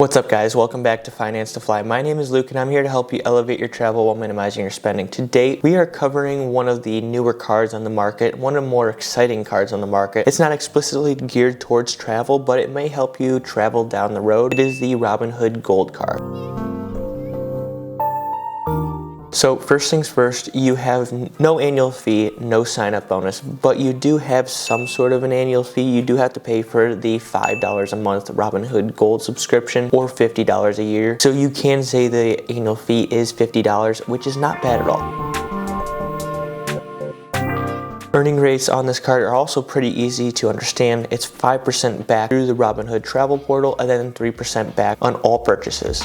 What's up guys, welcome back to Finance to Fly. My name is Luke and I'm here to help you elevate your travel while minimizing your spending. Today, we are covering one of the newer cards on the market, one of the more exciting cards on the market. It's not explicitly geared towards travel, but it may help you travel down the road. It is the Robinhood Gold Card. So first things first, you have no annual fee, no sign-up bonus, but you do have some sort of an annual fee. You do have to pay for the $5 a month Robinhood Gold subscription or $50 a year. So you can say the annual fee is $50, which is not bad at all. Earning rates on this card are also pretty easy to understand. It's 5% back through the Robinhood travel portal and then 3% back on all purchases.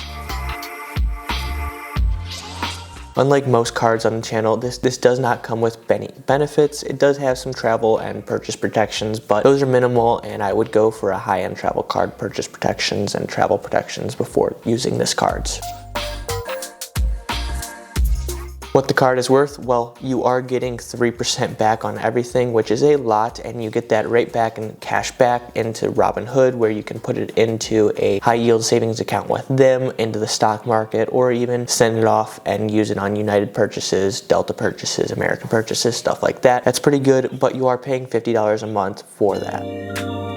Unlike most cards on the channel, this does not come with any benefits. It does have some travel and purchase protections, but those are minimal, and I would go for a high-end travel card, purchase protections and travel protections before using this cards. What the card is worth? Well, you are getting 3% back on everything, which is a lot, and you get that right back in cash back into Robinhood, where you can put it into a high yield savings account with them, into the stock market, or even send it off and use it on United purchases, Delta purchases, American purchases, stuff like that. That's pretty good, but you are paying $50 a month for that.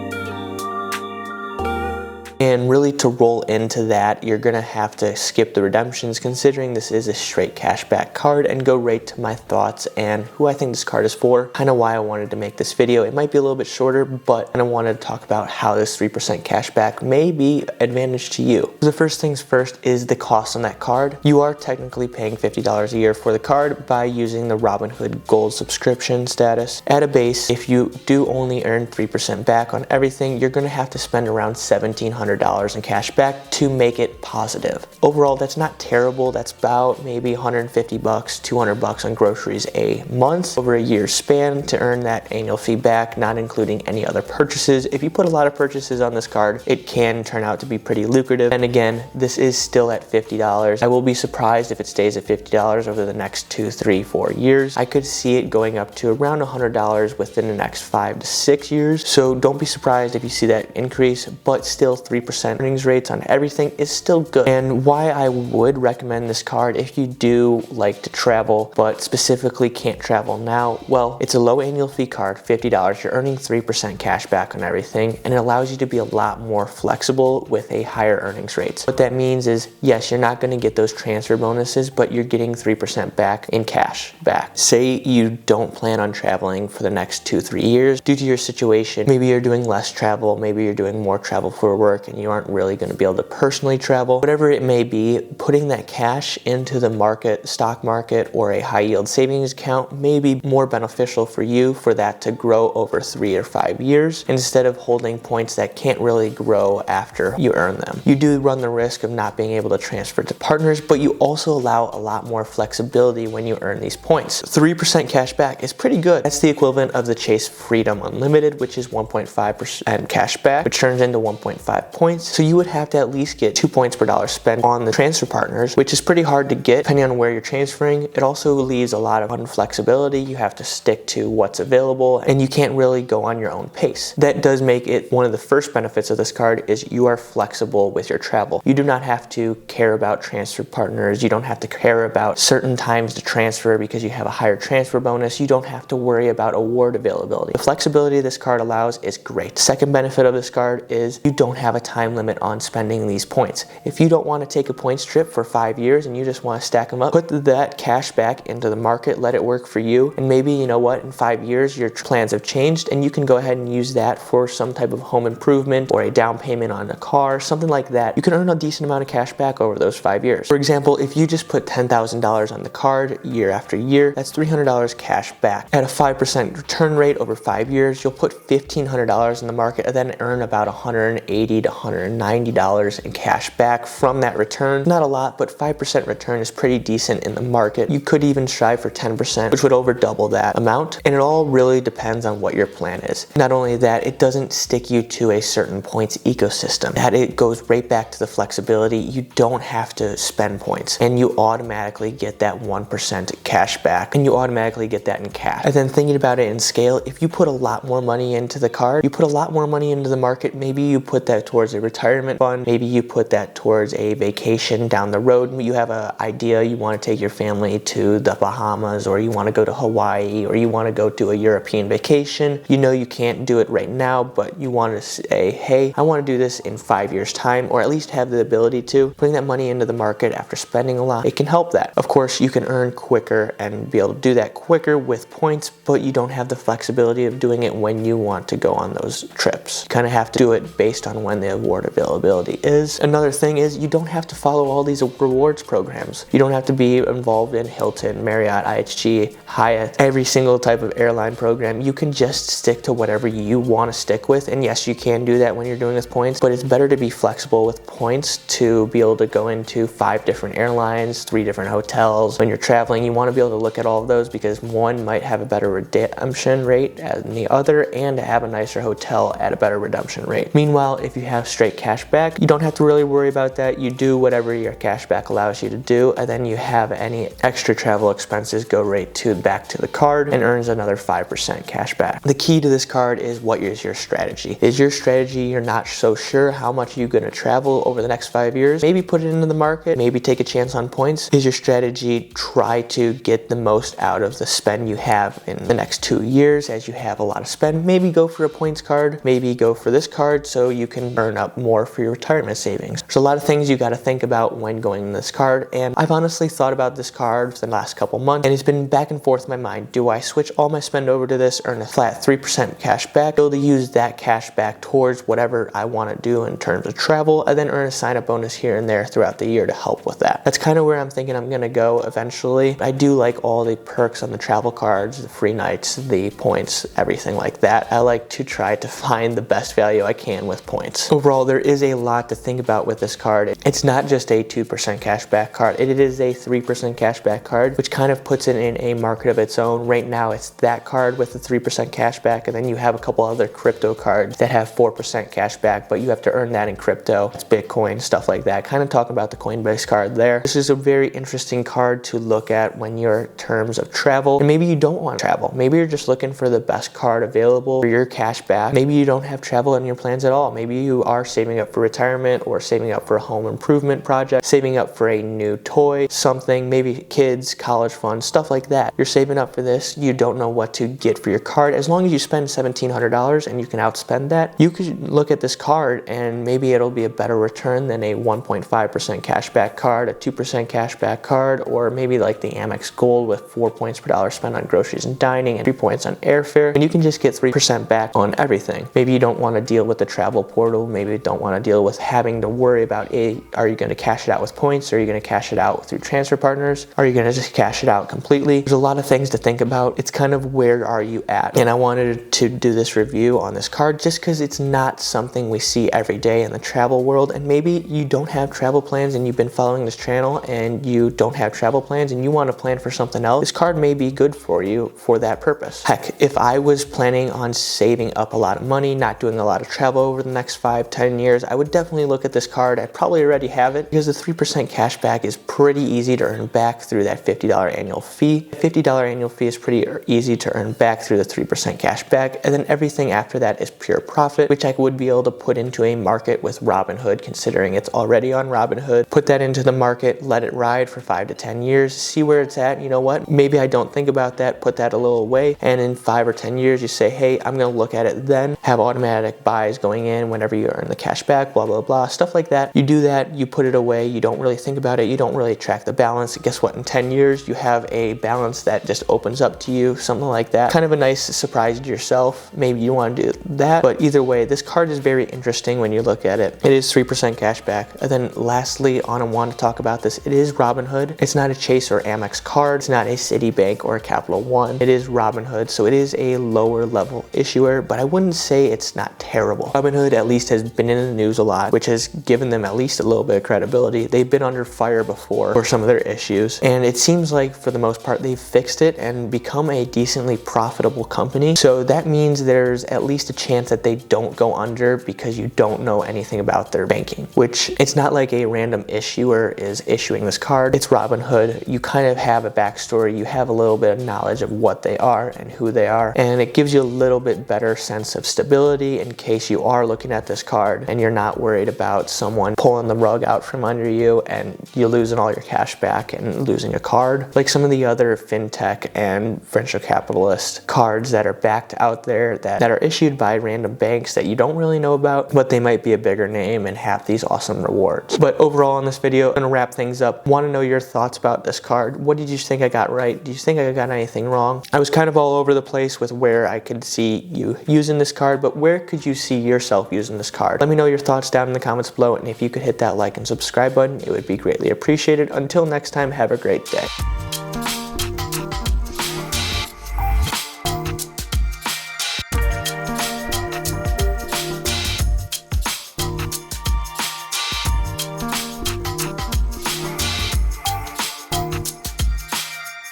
And really, to roll into that, you're gonna have to skip the redemptions, considering this is a straight cashback card, and go right to my thoughts and who I think this card is for. Kind of why I wanted to make this video. It might be a little bit shorter, but I wanted to talk about how this 3% cashback may be advantage to you. The first things first is the cost on that card. You are technically paying $50 a year for the card by using the Robinhood Gold subscription status. At a base, if you do only earn 3% back on everything, you're gonna have to spend around $1,700 in cash back to make it positive. Overall, that's not terrible. That's about maybe 150 bucks, 200 bucks on groceries a month over a year's span to earn that annual fee back, not including any other purchases. If you put a lot of purchases on this card, it can turn out to be pretty lucrative. And again, this is still at $50. I will be surprised if it stays at $50 over the next 2, 3, 4 years. I could see it going up to around $100 within the next 5 to 6 years. So don't be surprised if you see that increase, but still 3% earnings rates on everything is still good. And why I would recommend this card if you do like to travel but specifically can't travel now, well, it's a low annual fee card, $50. You're earning 3% cash back on everything, and it allows you to be a lot more flexible with a higher earnings rates. What that means is, yes, you're not going to get those transfer bonuses, but you're getting 3% back in cash back. Say you don't plan on traveling for the next 2, 3 years due to your situation. Maybe you're doing less travel, maybe you're doing more travel for work, and you aren't really going to be able to personally travel. Whatever it may be, putting that cash into the market, stock market, or a high yield savings account may be more beneficial for you for that to grow over 3 or 5 years instead of holding points that can't really grow after you earn them. You do run the risk of not being able to transfer to partners, but you also allow a lot more flexibility when you earn these points. 3% cash back is pretty good. That's the equivalent of the Chase Freedom Unlimited, which is 1.5% cash back, which turns into 1.5 points. So you would have to at least get 2 points per dollar spent on the transfer partners, which is pretty hard to get depending on where you're transferring. It also leaves a lot of unflexibility. You have to stick to what's available, and you can't really go on your own pace. That does make it one of the first benefits of this card is you are flexible with your travel. You do not have to care about transfer partners. You don't have to care about certain times to transfer because you have a higher transfer bonus. You don't have to worry about award availability. The flexibility this card allows is great. Second benefit of this card is you don't have a time limit on spending these points. If you don't want to take a points trip for 5 years and you just want to stack them up, put that cash back into the market, let it work for you, and maybe, you know what, in 5 years your plans have changed and you can go ahead and use that for some type of home improvement or a down payment on a car, something like that. You can earn a decent amount of cash back over those 5 years. For example, if you just put $10,000 on the card year after year, that's $300 cash back. At a 5% return rate over 5 years, you'll put $1,500 in the market and then earn about $180 to $190 in cash back from that return. Not a lot, but 5% return is pretty decent in the market. You could even strive for 10%, which would over double that amount. And it all really depends on what your plan is. Not only that, it doesn't stick you to a certain points ecosystem. That it goes right back to the flexibility. You don't have to spend points, and you automatically get that 1% cash back, and you automatically get that in cash. And then thinking about it in scale, if you put a lot more money into the card, you put a lot more money into the market, maybe you put that towards towards a retirement fund. Maybe you put that towards a vacation down the road. You have an idea, you want to take your family to the Bahamas, or you want to go to Hawaii, or you want to go to a European vacation. You know you can't do it right now, but you want to say, hey, I want to do this in 5 years time, or at least have the ability to bring that money into the market after spending a lot. It can help that. Of course, you can earn quicker and be able to do that quicker with points, but you don't have the flexibility of doing it when you want to go on those trips. You kind of have to do it based on when the award availability is. Another thing is you don't have to follow all these rewards programs. You don't have to be involved in Hilton, Marriott, IHG, Hyatt, every single type of airline program. You can just stick to whatever you want to stick with. And yes, you can do that when you're doing with points, but it's better to be flexible with points to be able to go into 5 different airlines, 3 different hotels. When you're traveling, you want to be able to look at all of those because one might have a better redemption rate than the other and have a nicer hotel at a better redemption rate. Meanwhile, if you have straight cash back, you don't have to really worry about that. You do whatever your cash back allows you to do, and then you have any extra travel expenses go right back to the card and earns another 5% cash back. The key to this card is what is your strategy. Is your strategy you're not so sure how much you're going to travel over the next 5 years? Maybe put it into the market, maybe take a chance on points. Is your strategy try to get the most out of the spend you have in the next 2 years as you have a lot of spend? Maybe go for a points card, maybe go for this card so you can earn up more for your retirement savings. There's a lot of things you got to think about when going in this card, and I've honestly thought about this card for the last couple months, and it's been back and forth in my mind. Do I switch all my spend over to this, earn a flat 3% cash back, be able to use that cash back towards whatever I want to do in terms of travel, and then earn a sign-up bonus here and there throughout the year to help with that? That's kind of where I'm thinking I'm going to go eventually. I do like all the perks on the travel cards, the free nights, the points, everything like that. I like to try to find the best value I can with points. Overall, there is a lot to think about with this card. It's not just a 2% cash back card. It is a 3% cash back card, which kind of puts it in a market of its own. Right now, it's that card with the 3% cash back, and then you have a couple other crypto cards that have 4% cash back, but you have to earn that in crypto. It's Bitcoin, stuff like that. Kind of talking about the Coinbase card there. This is a very interesting card to look at when you're in terms of travel, and maybe you don't want to travel. Maybe you're just looking for the best card available for your cash back. Maybe you don't have travel in your plans at all. Maybe you are saving up for retirement or saving up for a home improvement project, saving up for a new toy, something, maybe kids, college fund, stuff like that. You're saving up for this. You don't know what to get for your card. As long as you spend $1,700 and you can outspend that, you could look at this card and maybe it'll be a better return than a 1.5% cashback card, a 2% cashback card, or maybe like the Amex Gold with 4 points per dollar spent on groceries and dining and 3 points on airfare, and you can just get 3% back on everything. Maybe you don't want to deal with the travel portal. Maybe you don't want to deal with having to worry about, are you going to cash it out with points? Or are you going to cash it out through transfer partners? Are you going to just cash it out completely? There's a lot of things to think about. It's kind of where are you at? And I wanted to do this review on this card just because it's not something we see every day in the travel world. And maybe you don't have travel plans and you've been following this channel and you don't have travel plans and you want to plan for something else. This card may be good for you for that purpose. Heck, if I was planning on saving up a lot of money, not doing a lot of travel over the next 5-10 years, I would definitely look at this card. I'd probably already have it because the 3% cash back is pretty easy to earn back through that $50 annual fee. $50 annual fee is pretty easy to earn back through the 3% cash back, and then everything after that is pure profit, which I would be able to put into a market with Robinhood, considering it's already on Robinhood. Put that into the market, let it ride for 5 to 10 years, see where it's at. You know what? Maybe I don't think about that, put that a little away, and in 5 or 10 years you say, hey, I'm going to look at it then, have automatic buys going in whenever you earn the cash back, blah, blah, blah, stuff like that. You do that, you put it away, you don't really think about it, you don't really track the balance. Guess what? In 10 years, you have a balance that just opens up to you, something like that. Kind of a nice surprise to yourself. Maybe you want to do that, but either way, this card is very interesting when you look at it. It is 3% cash back. And then lastly, I want to talk about this. It is Robinhood. It's not a Chase or Amex card. It's not a Citibank or a Capital One. It is Robinhood, so it is a lower level issuer, but I wouldn't say it's not terrible. Robinhood at least has been in the news a lot, which has given them at least a little bit of credibility. They've been under fire before for some of their issues, and it seems like for the most part they've fixed it and become a decently profitable company. So that means there's at least a chance that they don't go under because you don't know anything about their banking, which it's not like a random issuer is issuing this card. It's Robinhood. You kind of have a backstory. You have a little bit of knowledge of what they are and who they are, and it gives you a little bit better sense of stability in case you are looking at this card card and you're not worried about someone pulling the rug out from under you and you losing all your cash back and losing a card. Like some of the other fintech and venture capitalist cards that are backed out there that are issued by random banks that you don't really know about, but they might be a bigger name and have these awesome rewards. But overall in this video, I'm gonna wrap things up. Want to know your thoughts about this card. What did you think I got right? Do you think I got anything wrong? I was kind of all over the place with where I could see you using this card, but where could you see yourself using this card? Let me know your thoughts down in the comments below, and if you could hit that like and subscribe button, it would be greatly appreciated. Until next time, have a great day.